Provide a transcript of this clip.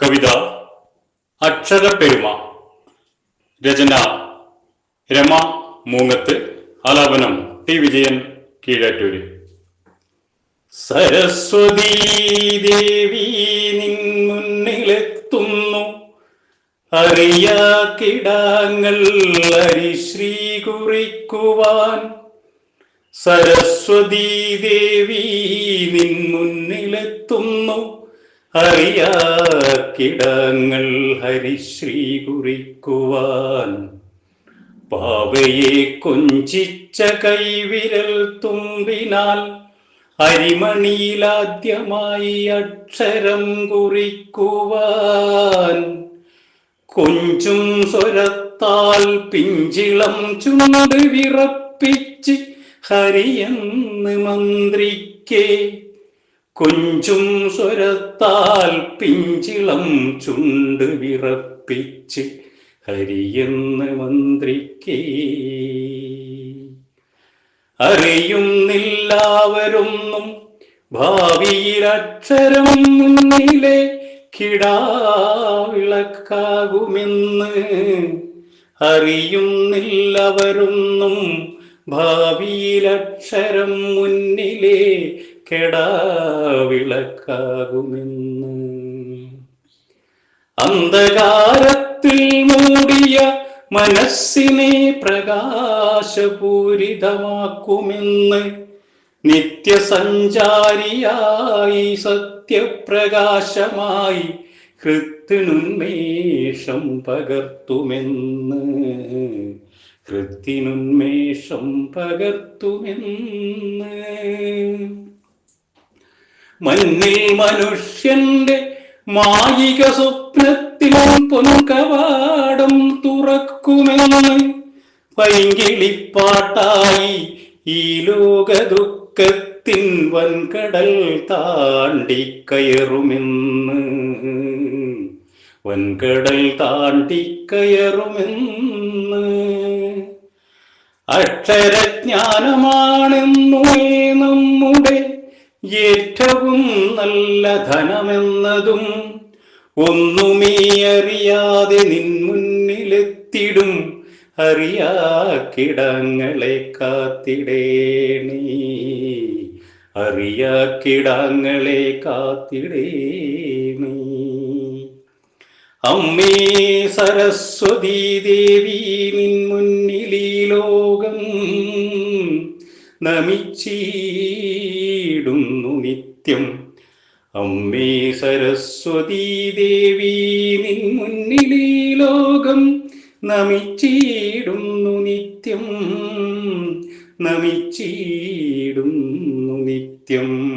കവിത അക്ഷരപ്പെരുമ. രചന രമ മൂങ്ങത്ത്. ആലാപനം ടി വിജയൻ കീഴാറ്റൂര്. സരസ്വതീ ദേവി നിൻ മുന്നിലെത്തുന്നു, അറിയാ കിടാങ്ങൾ ഹരിശ്രീ കുറിക്കുവാൻ. സരസ്വതീ ദേവി നിൻ മുന്നിലെത്തുന്നു, അറിയാ കിടാങ്ങൾ ഹരിശ്രീ കുറിക്കുവാൻ. പാവയെ കൊഞ്ചിച്ച കൈവിരൽ തുമ്പിനാൽ അരിമണിയിലാദ്യമായി അക്ഷരം കുറിക്കുവാൻ. കൊഞ്ചും സ്വരത്താൽ പിഞ്ചിളം ചുണ്ട് വിറപ്പിച്ച് ഹരിയെന്ന് മന്ത്രിക്കേ. കൊഞ്ചും സ്വരത്താൽ പിഞ്ചിളം ചുണ്ട് വിറപ്പിച്ച് ഹരിയെന്ന് മന്ത്രിക്കേ. അറിയുന്നില്ലാവരൊന്നും ഭാവിയിൽ അക്ഷരം മുന്നിലെ കിടാവിളക്കാകുമെന്ന്. അറിയുന്നില്ലവരൊന്നും ഭാവിയിൽ അക്ഷരം മുന്നിലെ കെടാവിളക്കാകുമെന്ന്. അന്ധകാരത്തിൽ മൂടിയ മനസ്സിനെ പ്രകാശപൂരിതമാക്കുമെന്ന്. നിത്യസഞ്ചാരിയായി സത്യപ്രകാശമായി ഹൃത്തിനുന്മേഷം പകർത്തുമെന്ന്. ഹൃത്തിനുന്മേഷം പകർത്തുമെന്ന്. മണ്ണിൽ മനുഷ്യന്റെ മായിക സ്വപ്നത്തിൽ പൊൻകവാടം തുറക്കുമെന്ന്. പൈങ്കിളിപ്പാട്ടായി ഈ ലോക ദുഃഖത്തിൻ വൻകടൽ താണ്ടിക്കയറുമെന്ന്. വൻകടൽ താണ്ടിക്കയറുമെന്ന്. അക്ഷരജ്ഞാനമാണെന്നുമേ നമ്മുടെ ഏറ്റവും നല്ല ധനമെന്നതും ഒന്നുമേ അറിയാതെ നിൻ മുന്നിലെത്തിടും അറിയാ കിടാങ്ങളെ കാത്തിടേണേ. അറിയാ കിടാങ്ങളെ കാത്തിടേണേ. അമ്മേ സരസ്വതീ ദേവി നിൻ മുന്നിലീ ലോകം നമിച്ചിടുന്നു നിത്യം. അമ്മേ സരസ്വതീ ദേവി നിൻ മുന്നിലീ ലോകം നമിച്ചിടുന്നു നിത്യം. നമിച്ചിടുന്നു നിത്യം.